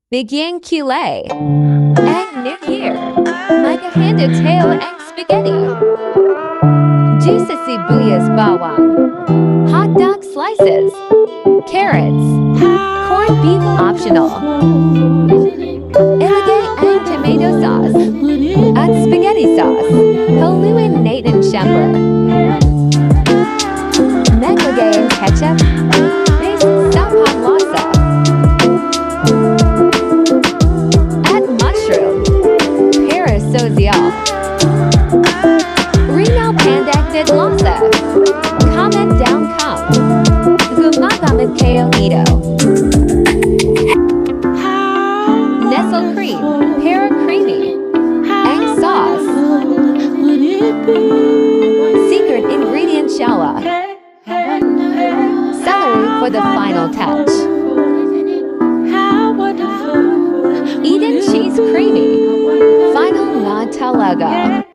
Begin Culé. Egg New Year. Micah handed tail egg spaghetti. Juicy buyas bawang. Hot dog slices. Carrots. Corned beef optional. Elegant egg tomato sauce. Add spaghetti sauce. Holuin Nathan Shemper. Meglagay ketchup. Base sapang lasa. Social. Reno Pandacted Lasa. Comment down com. Gumagamit kayo nito. Nestle cream. Para creamy. Egg sauce. Secret ingredient shala. Celery for the final touch. Eden cheese creamy. Final talaga.